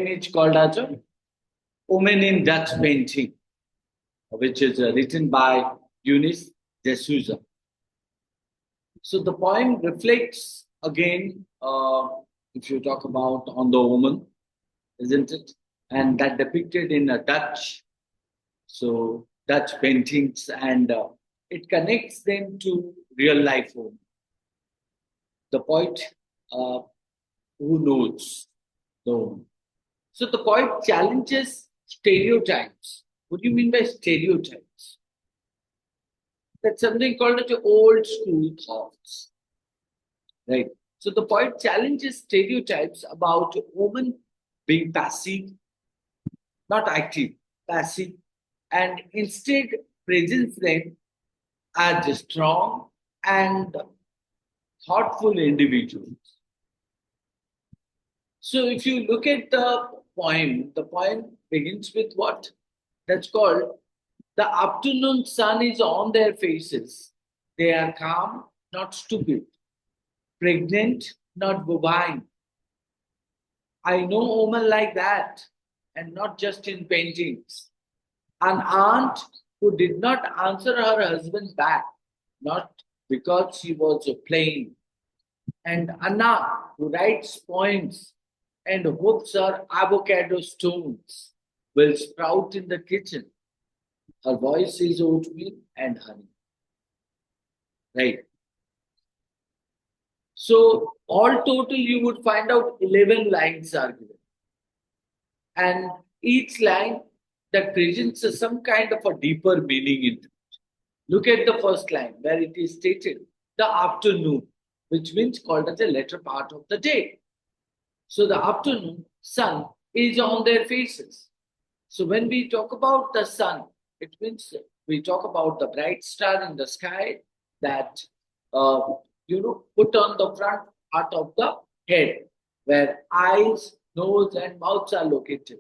image called as a Woman in Dutch Painting, which is written by Eunice de Souza. So the poem reflects again, if you talk about on the woman, isn't it? And that depicted in a Dutch, so Dutch paintings, and it connects them to real life woman. The poet uh, who knows the woman. So the poet challenges stereotypes. What do you mean by stereotypes? That's something called as old school thoughts, right? So the poet challenges stereotypes about women being passive, not active, passive, and instead presents them as strong and thoughtful individuals. So if you look at the poem begins with what? That's called the afternoon sun is on their faces. They are calm, not stupid, pregnant, not bovine. I know women like that, and not just in paintings. An aunt who did not answer her husband back, not because she was plain, and Anna who writes poems and hopes her avocado stones will sprout in the kitchen. Her voice is oatmeal and honey. Right. So all total you would find out 11 lines are given. And each line that presents some kind of a deeper meaning into it. Look at the first line where it is stated the afternoon, which means called as the latter part of the day. So the afternoon sun is on their faces. So when we talk about the sun, it means we talk about the bright star in the sky that put on the front part of the head, where eyes, nose, and mouths are located.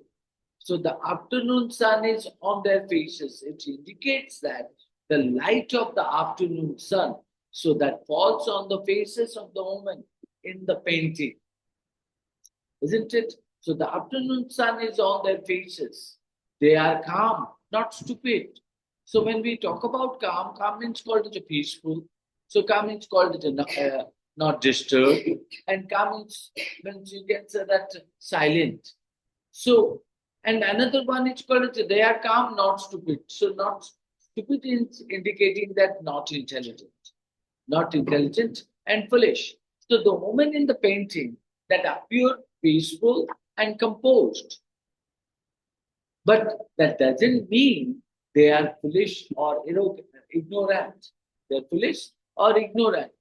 So the afternoon sun is on their faces. It indicates that the light of the afternoon sun, so that falls on the faces of the woman in the painting, isn't it? So the afternoon sun is on their faces. They are calm, not stupid. So when we talk about calm, calm means called as a peaceful. So calm means called as a not disturbed, and calm means you can say that silent. So and another one is called as they are calm, not stupid. So not stupid is indicating that not intelligent and foolish. So the woman in the painting that appear peaceful and composed. But that doesn't mean they are foolish or ignorant. They're foolish or ignorant.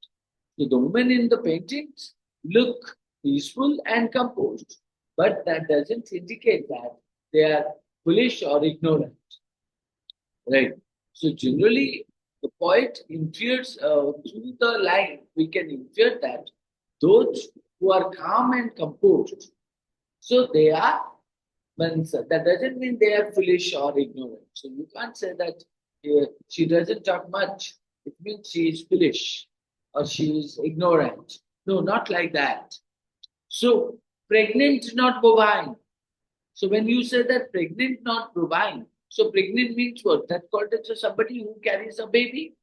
So the women in the paintings look peaceful and composed, but that doesn't indicate that they are foolish or ignorant. Right. So generally, the poet infers through the line, we can infer that those who are calm and composed, so they are, that doesn't mean they are foolish or ignorant. So you can't say that she doesn't talk much. It means she is foolish or she is ignorant. No, not like that. So pregnant, not bovine. So when you say that pregnant, not bovine, so pregnant means what? That called as somebody who carries a baby,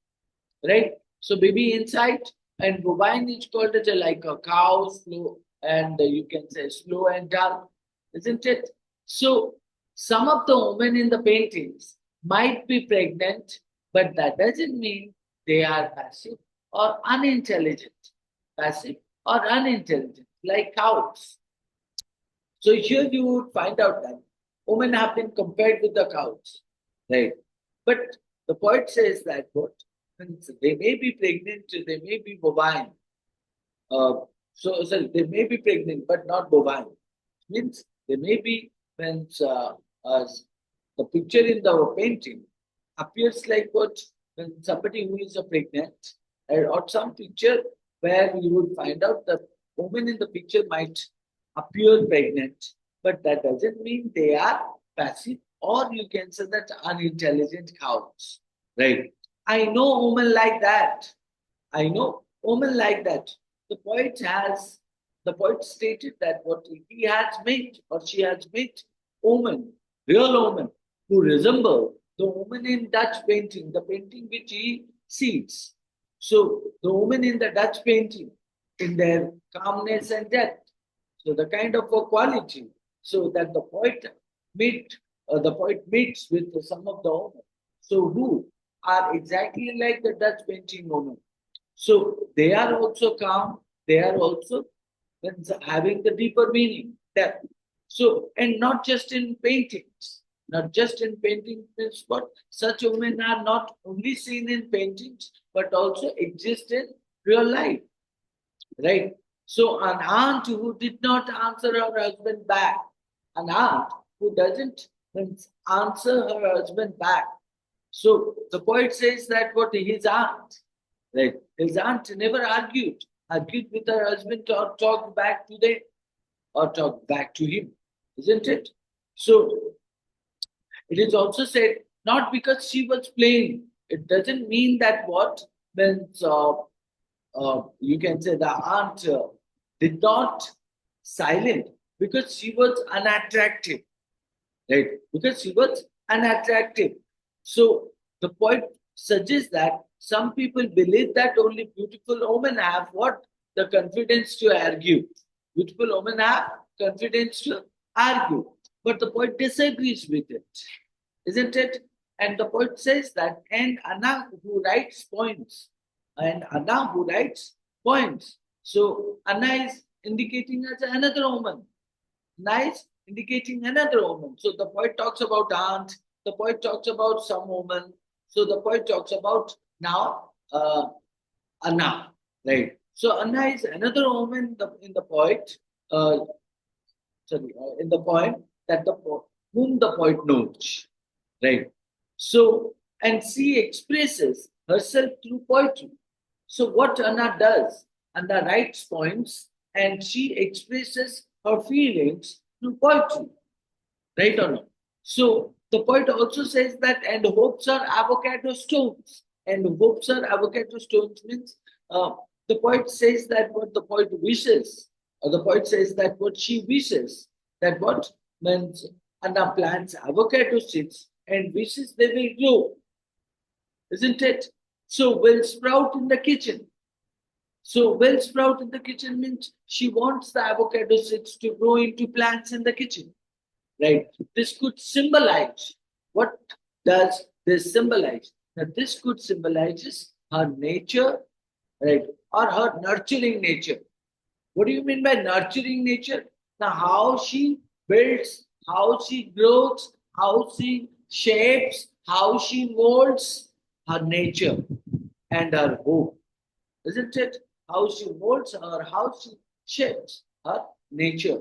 right? So baby inside, and bovine is called as like a cow, slow, and you can say slow and dull, isn't it? So some of the women in the paintings might be pregnant, but that doesn't mean they are passive or unintelligent. Passive or unintelligent, like cows. So here you would find out that women have been compared with the cows, right? But the poet says that what? They may be pregnant, they may be bovine. So they may be pregnant, but not bovine. Means they may be when the picture in the painting appears like what? When somebody who is pregnant, or some picture where you would find out the woman in the picture might appear pregnant, but that doesn't mean they are passive, or you can say that unintelligent cows, right? I know women like that. I know women like that. The poet has the poet stated that what he has met or she has met women, real women, who resemble the woman in Dutch painting, the painting which he sees. So the woman in the Dutch painting, in their calmness and depth, so the kind of a quality, so that the poet meets with some of the women, so who are exactly like the Dutch painting woman. So they are also calm. They are also having the deeper meaning, depth. So, and not just in paintings, not just in paintings, but such women are not only seen in paintings, but also exist in real life, right? So, an aunt who did not answer her husband back, an aunt who doesn't answer her husband back. So, the poet says that what his aunt, right? His aunt never argued with her husband or talked back to them or talked back to him, isn't it? So it is also said not because she was playing. It doesn't mean that what means you can say the aunt did not silent because she was unattractive, right? Because she was unattractive. So the poet suggests that some people believe that only beautiful women have what? The confidence to argue. Beautiful women have confidence to argue. But the poet disagrees with it, isn't it? And the poet says that, and Anna who writes poems, and Anna who writes poems. So Anna is indicating as another woman. Nice, indicating another woman. So the poet talks about aunt, the poet talks about some woman. So the poet talks about now Anna, right? So Anna is another woman in the poet, uh, in the poem that whom the poet knows, right? So and she expresses herself through poetry. So what Anna does, Anna writes poems and she expresses her feelings through poetry, right or no? So the poet also says that, and hopes are avocado stones. And hopes are avocado stones means uh, the poet says that what the poet wishes, or the poet says that what she wishes, that what means Anna plants avocado seeds and wishes they will grow, isn't it? So will sprout in the kitchen. So well sprout in the kitchen means she wants the avocado seeds to grow into plants in the kitchen, right? This could symbolize, what does this symbolize? That this could symbolizes her nature, right, or her nurturing nature. What do you mean by nurturing nature? Now, how she builds, how she grows, how she shapes, how she molds her nature and her hope, isn't it? How she molds her, how she shapes her nature.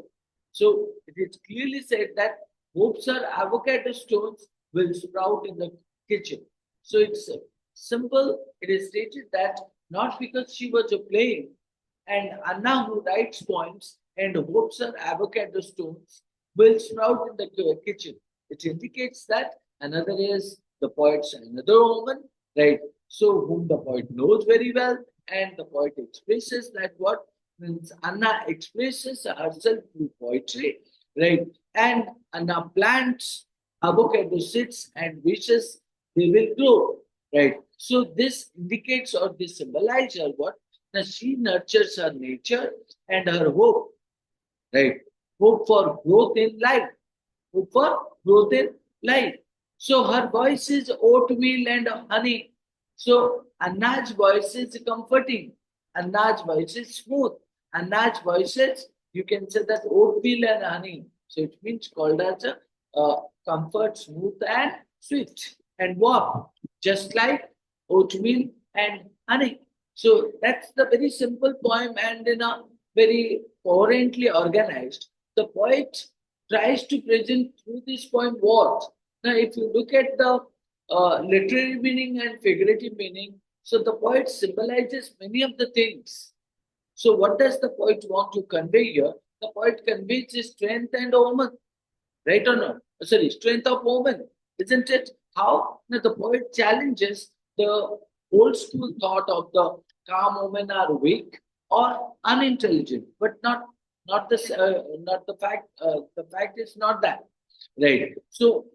So it is clearly said that hopes or avocado stones will sprout in the kitchen. So it's simple. It is stated that not because she was playing, and Anna who writes poems and hopes her avocado stones will sprout in the kitchen. It indicates that another is the poet's another woman, right? So whom the poet knows very well, and the poet expresses that what means Anna expresses herself through poetry, right? And Anna plants avocado seeds and wishes they will grow, right? So this indicates or this symbolizes what? That she nurtures her nature and her hope, right? Hope for growth in life. Hope for growth in life. So her voice is oatmeal and honey. So Anna's voice is comforting. Anna's voice is smooth. Anna's voice is, you can say that oatmeal and honey. So it means called as a comfort, smooth and sweet and warm, just like oatmeal and honey. So that's the very simple poem and in a very coherently organized. The poet tries to present through this poem what? Now, if you look at the literary meaning and figurative meaning, so the poet symbolizes many of the things. So, what does the poet want to convey here? The poet conveys his strength and woman, right or not? Sorry, strength of woman, isn't it? How? Now, the poet challenges the old school thought of the calm women are weak or unintelligent, but not not the fact. The fact is not that, right? So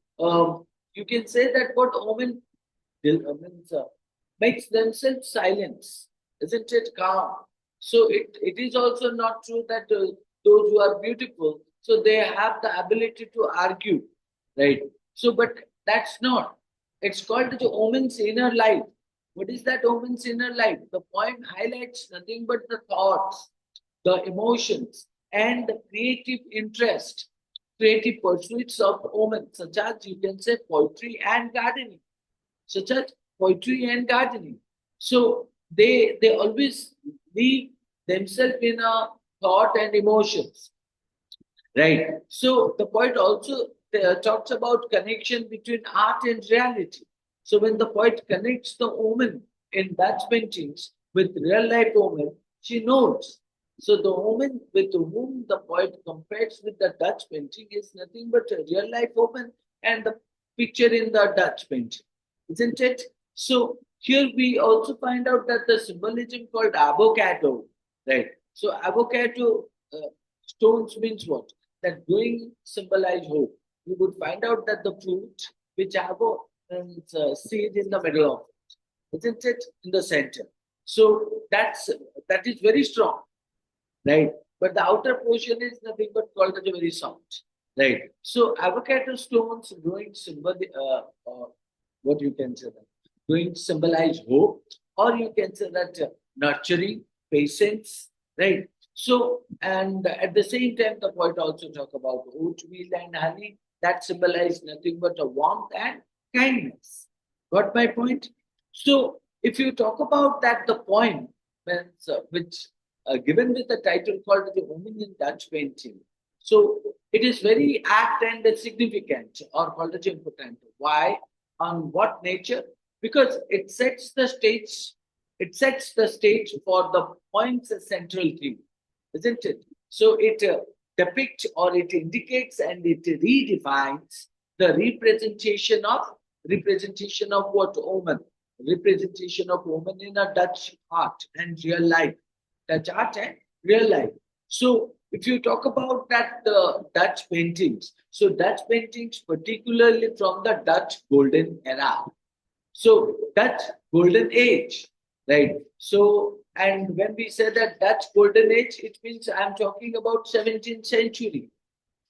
you can say that what women means, makes themselves silence, isn't it? Calm. So it is also not true that those who are beautiful, so they have the ability to argue, right? So, but that's not. It's called the woman's inner life. What is that woman's inner life? The poem highlights nothing but the thoughts, the emotions, and the creative interest, creative pursuits of women, such as you can say poetry and gardening, such as poetry and gardening. So they always leave themselves in a thought and emotions, right? So the poet also talks about connection between art and reality. So when the poet connects the woman in Dutch paintings with real life woman, she knows. So the woman with whom the poet compares with the Dutch painting is nothing but a real life woman and the picture in the Dutch painting, isn't it? So here we also find out that the symbolism called avocado, right? So avocado stones means what? That going symbolize hope. You would find out that the fruit which have a seed in the middle of it, isn't it? In the center. So that is very strong, right? But the outer portion is nothing but called as a very soft, right? So avocado stones growing symbol, what you can say that, going symbolize hope, or you can say that nurturing, patience, right? So, and at the same time, the poet also talk about oatmeal and honey that symbolize nothing but a warmth and kindness. Got my point? So, if you talk about that, the poem means, which given with the title called The Woman in Dutch Painting. So it is very apt and significant or called as important. Why? On what nature? Because it sets the stage for the poem's central theme, isn't it? So it depicts or it indicates and it redefines the representation of what woman, representation of woman in a Dutch art and real life, Dutch art and real life. So if you talk about that the Dutch paintings, so Dutch paintings particularly from the Dutch golden era, so Dutch golden age, right? So, and when we say that Dutch golden age, it means I'm talking about 17th century.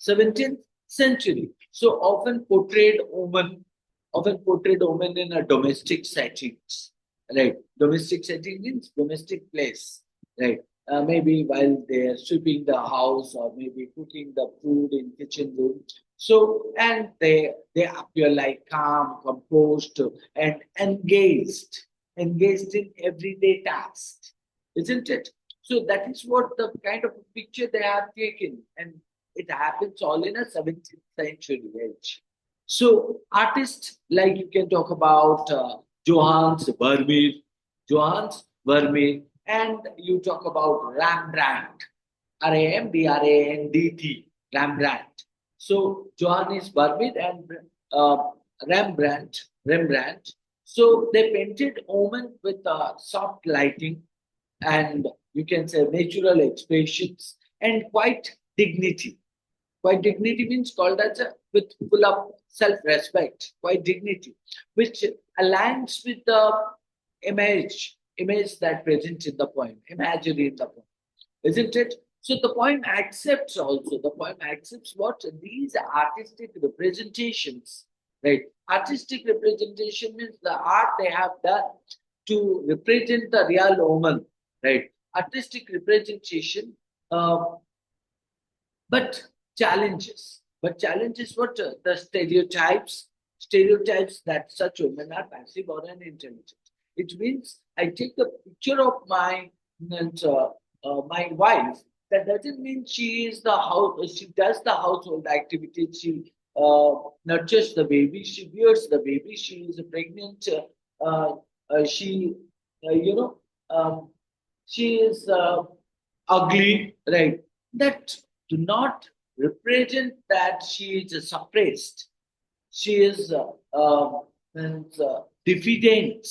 17th century. So often portrayed women in a domestic settings, right? Domestic setting means domestic place, right? Maybe while they're sweeping the house or maybe cooking the food in kitchen room. So and they appear like calm, composed, and engaged in everyday tasks, isn't it? So that is what the kind of picture they have taken, and it happens all in a 17th century age. So artists like you can talk about Johannes Vermeer, and you talk about Rembrandt, Rambrandt, Rembrandt. So Johannes Vermeer and uh, Rembrandt. So they painted women with soft lighting and you can say natural expressions and quite dignity. Quite dignity means called as a with full of self-respect, quite dignity, which aligns with the image that present in the poem, imagery in the poem, isn't it? So the poem accepts what these artistic representations, right? Artistic representation means the art they have done to represent the real woman, right? Artistic representation, uh, but challenges what the stereotypes that such women are passive or unintelligent. It means I take the picture of my wife. That doesn't mean she is the house. She does the household activities. She nurtures the baby. She bears the baby. She is pregnant. She, you know, um, she is ugly, right? That do not represent that she is suppressed. She is diffident,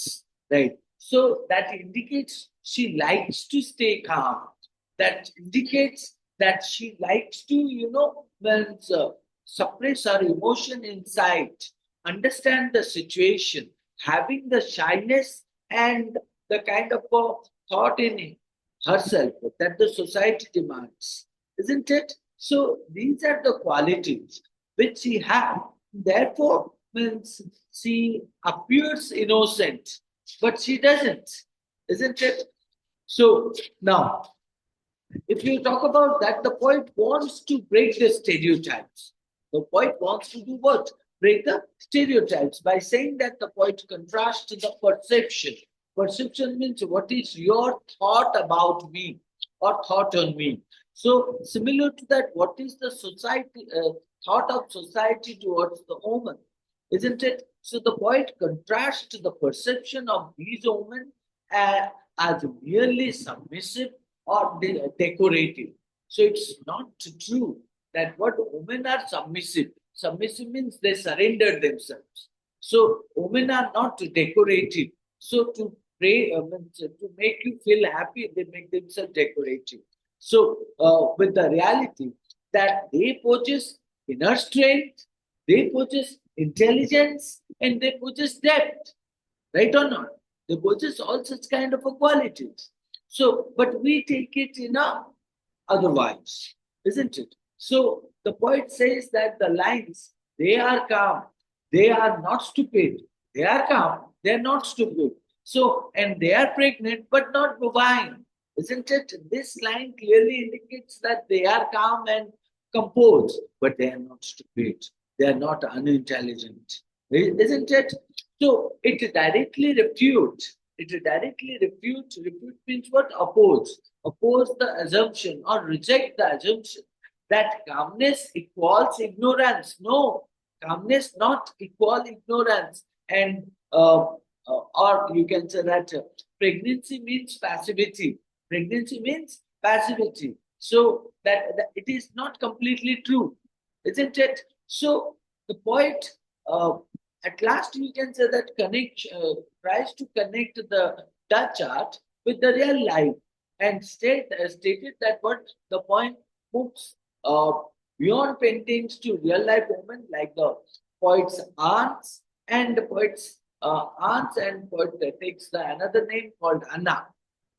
right? So that indicates she likes to stay calm. That indicates that she likes to, suppress her emotion inside, understand the situation, having the shyness and the kind of thought in herself that the society demands, isn't it? So these are the qualities which she has. Therefore, means she appears innocent, but she doesn't, isn't it? So now, if you talk about that, the poet wants to break the stereotypes. The poet wants to do what? Break the stereotypes by saying that the poet contrasts the perception. Perception means what is your thought about me or thought on me. So similar to that, what is the society thought of society towards the woman, isn't it? So the poet contrasts the perception of these women as merely submissive or decorative. So it's not true that what women are submissive. Submissive means they surrender themselves. So women are not decorative. So to pray, to make you feel happy, they make themselves decorative. So with the reality that they possess inner strength, they possess intelligence, and they possess depth, right or not? They possess all such kind of qualities. So, but we take it in a otherwise, isn't it? So the poet says that the lines, they are calm, they are not stupid. They are calm, they are not stupid. So, and they are pregnant but not bovine, isn't it? This line clearly indicates that they are calm and composed, but they are not stupid. They are not unintelligent, isn't it? So it directly refutes. It directly refutes. Refute means what? Oppose. Oppose the assumption or reject the assumption that calmness equals ignorance. No, calmness not equal ignorance. And or you can say that pregnancy means passivity. Pregnancy means passivity. So that it is not completely true, isn't it? So the poet, at last, you can say that tries to connect the Dutch art with the real life and stated that what the point moves uh, beyond paintings to real life women like the poet's aunts and the poet's aunts and poet takes the another name called Anna,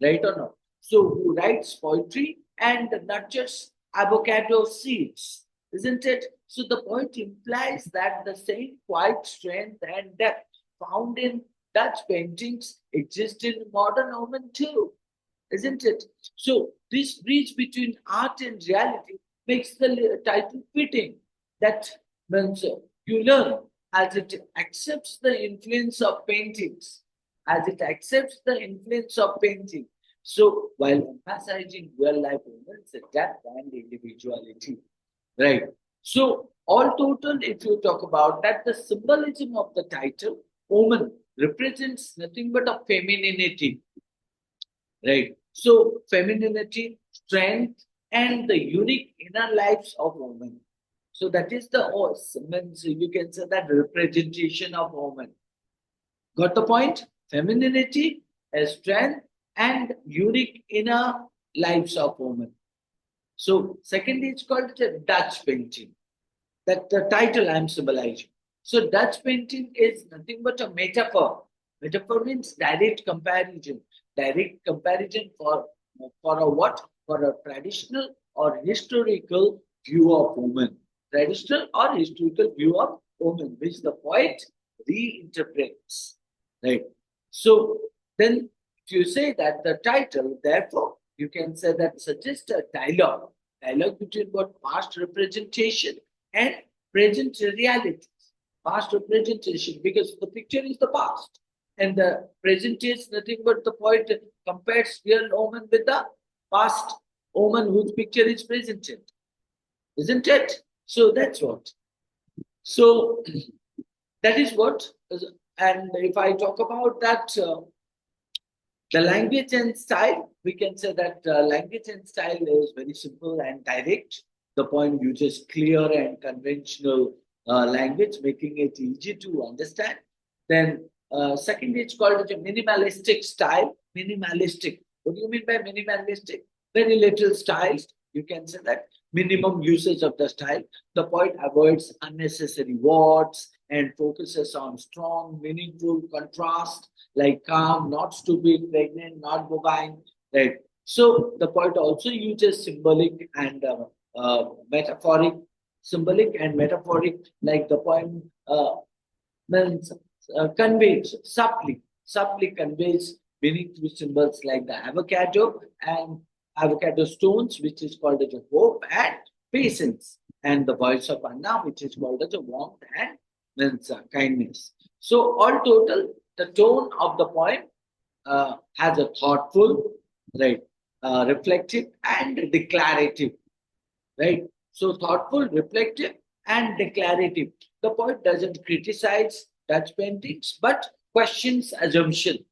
right or not? So who writes poetry and nurtures avocado seeds, isn't it? So the point implies that the same quiet strength and depth found in Dutch paintings exist in modern women too, isn't it? So this bridge between art and reality makes the title fitting. That means you learn as it accepts the influence of paintings, as it accepts the influence of painting. So while emphasizing real life women's depth and individuality. Right. So, all total, if you talk about that, the symbolism of the title, woman, represents nothing but a femininity, right? So, femininity, strength, and the unique inner lives of woman. So, that is the means you can say that representation of woman. Got the point? Femininity, a strength, and unique inner lives of woman. So, secondly, it's called Dutch painting. That the title I am symbolizing. So Dutch painting is nothing but a metaphor. Metaphor means direct comparison. Direct comparison for a what? For a traditional or historical view of woman. Traditional or historical view of woman, which the poet reinterprets. Right. So then if you say that the title, therefore, you can say that suggests a dialogue. Dialogue between what past representation and present reality. Past representation, because the picture is the past, and the present is nothing but the poet compares real woman with the past woman whose picture is presented, isn't it? So that's what. So that is what. And if I talk about that, the language and style, we can say that language and style is very simple and direct. The point uses clear and conventional language, making it easy to understand. Then, second, it's called a minimalistic style. Minimalistic. What do you mean by minimalistic? Very little styles, You can say that minimum usage of the style. The poet avoids unnecessary words and focuses on strong, meaningful contrast like calm, not stupid, pregnant, not bovine. Right. So the poet also uses metaphoric, symbolic and metaphoric, like the poem means subtly conveys meaning through symbols like the avocado and avocado stones, which is called as a hope and patience, and the voice of Anna, which is called as a warmth and means kindness. So, all total, the tone of the poem has a thoughtful, right, reflective, and declarative, right? So thoughtful, reflective, and declarative. The poet doesn't criticize Dutch paintings, but questions assumption.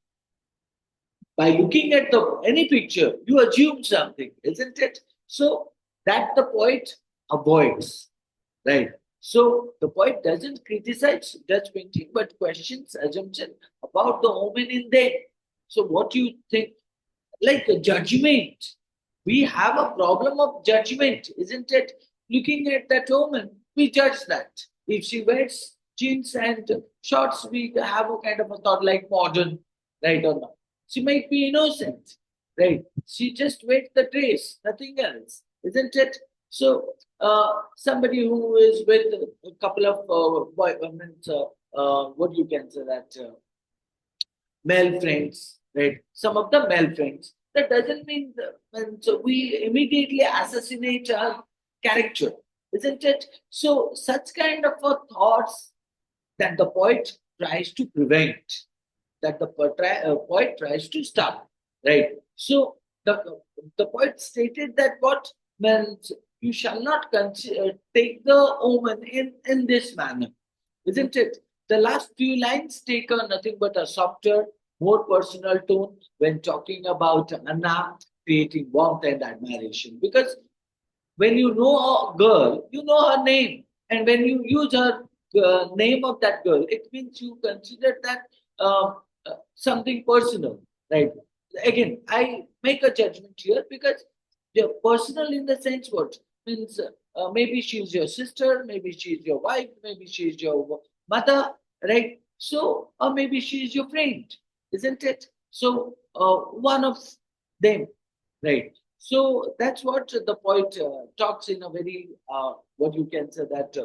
By looking at the any picture, you assume something, isn't it? So that the poet avoids, right? So the poet doesn't criticize Dutch painting, but questions assumption about the woman in them. So what do you think? Like a judgment. We have a problem of judgment, isn't it? Looking at that woman, we judge that. If she wears jeans and shorts, we have a kind of a thought like modern, right or not. She might be innocent, right? She just wears the dress, nothing else, isn't it? So, somebody who is with a couple of what you can say that male friends, right? Some of the male friends. That doesn't mean so we immediately assassinate our character, isn't it? So such kind of thoughts that the poet tries to prevent, that the poet tries to stop, right? So the poet stated that what means you shall not take the woman in this manner, isn't it? The last few lines take a nothing but a softer, more personal tone when talking about Anna creating warmth and admiration. Because when you know a girl, you know her name. And when you use her name of that girl, it means you consider that something personal, right? Again, I make a judgment here because the personal in the sense what means maybe she's your sister, maybe she's your wife, maybe she's your mother, right? So, or maybe she's your friend, isn't it? So, one of them, right? So that's what the poet talks in a very, what you can say that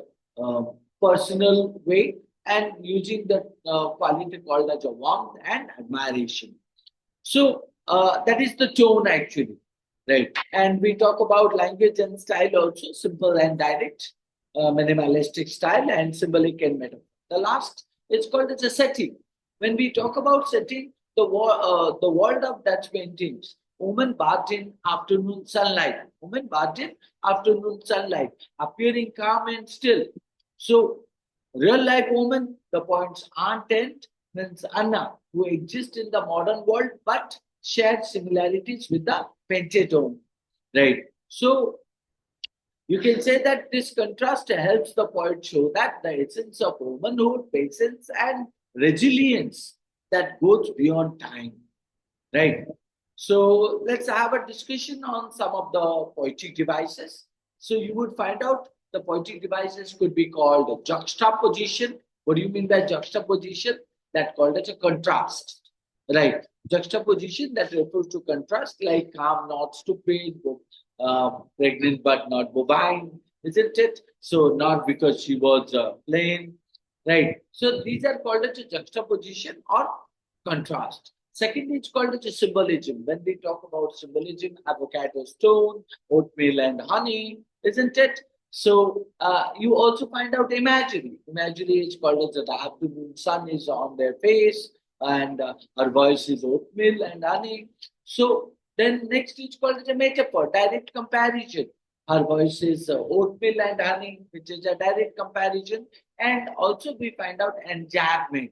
personal way and using the quality called as a warmth and admiration. So that is the tone actually, right? And we talk about language and style also, simple and direct, minimalistic style and symbolic and metaphor. The last is called as a setting. When we talk about setting, the world of Dutch paintings, woman bathed in afternoon sunlight, woman bathed in afternoon sunlight, appearing calm and still. So real life woman, the points aren't tent, means Anna, who exist in the modern world but share similarities with the pentatone. Right. So you can say that this contrast helps the poet show that the essence of womanhood, patience, and resilience that goes beyond time. Right. So let's have a discussion on some of the poetic devices. So you would find out the poetic devices could be called juxtaposition. What do you mean by juxtaposition? That called as a contrast, right? Juxtaposition that refers to contrast, like calm, not stupid, pregnant but not bovine, isn't it? So not because she was plain, right? So these are called as a juxtaposition or contrast. Second is called as a symbolism. When we talk about symbolism, avocado stone, oatmeal and honey, isn't it? So you also find out imagery. Imagery is called as the afternoon sun is on their face and her voice is oatmeal and honey. So then next is called as a metaphor, direct comparison. Her voice is oatmeal and honey, which is a direct comparison. And also we find out enjambment.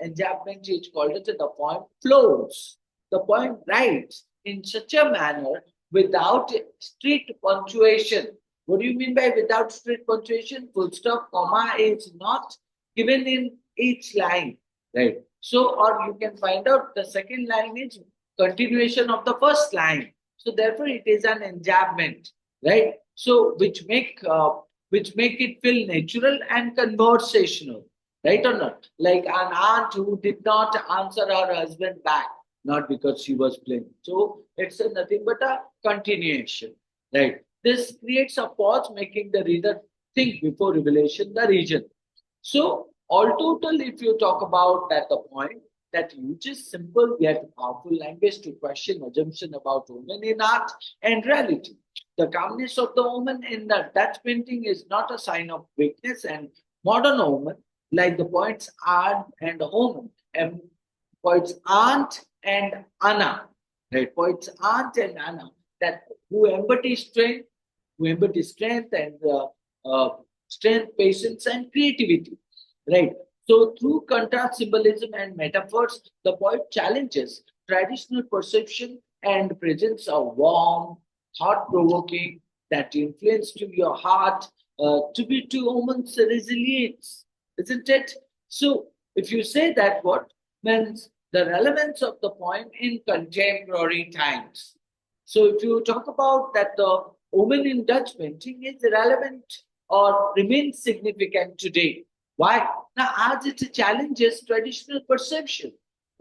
Enjambment is called as the poem flows. The poem writes in such a manner without strict punctuation. What do you mean by without strict punctuation? Full stop, comma is not given in each line, right? So, or you can find out the second line is continuation of the first line. So, therefore, it is an enjambment, right? So which make it feel natural and conversational, right or not? Like an aunt who did not answer her husband back, not because she was playing. So it's nothing but a continuation, right? This creates a pause, making the reader think before revelation the region. So, all total, if you talk about that, the point that uses simple yet powerful language to question assumption about women in art and reality. The calmness of the woman in the Dutch painting is not a sign of weakness, and modern woman, like the poets Aunt and Woman, and poets Aunt and Anna, right? Poets Aunt and Anna, that who embody strength, and strength, patience, and creativity, right? So, through contrast, symbolism, and metaphors, the poet challenges traditional perception and presents a warm, thought-provoking that influence to your heart to be to woman's resilience, isn't it? So, if you say that, what means the relevance of the poem in contemporary times? So, if you talk about that, the woman in Dutch painting is relevant or remains significant today. Why? Now, as it challenges traditional perception,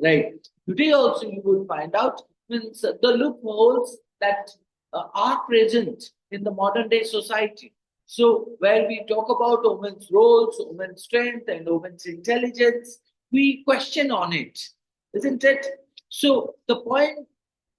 right? Today also you will find out means the loopholes that are present in the modern day society. So, where we talk about women's roles, women's strength, and women's intelligence, we question on it, isn't it? So, the point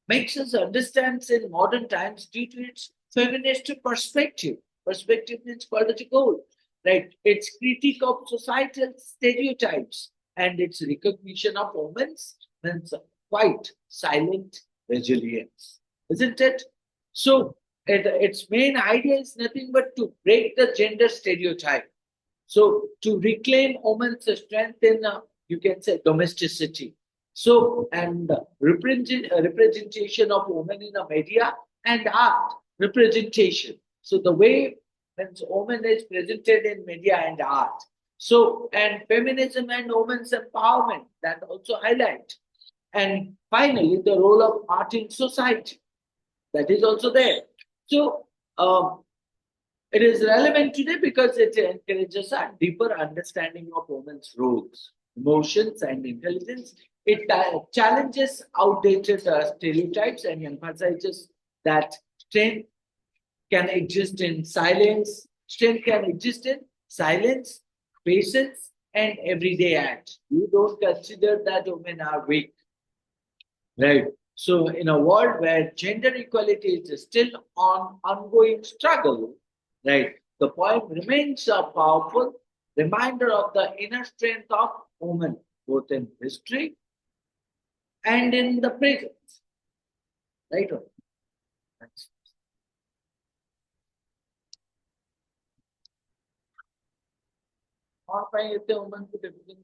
makes us understand in modern times due to its feminist perspective. Perspective means political, right? Its critique of societal stereotypes and its recognition of women's means quite silent resilience, isn't it? So its main idea is nothing but to break the gender stereotype. So to reclaim women's strength in, you can say, domesticity. So, and representation of women in the media and art representation. So the way when women is presented in media and art. So, and feminism and women's empowerment that also highlight. And finally, the role of art in society that is also there. So, it is relevant today because it encourages a deeper understanding of women's roles, emotions, and intelligence. It challenges outdated stereotypes and emphasizes that strength can exist in silence. Strength can exist in silence, patience, and everyday act. You don't consider that women are weak, right? So, in a world where gender equality is still on ongoing struggle, right, the poem remains a powerful reminder of the inner strength of women, both in history and in the present, right? Thanks. Or by the woman to the beginning.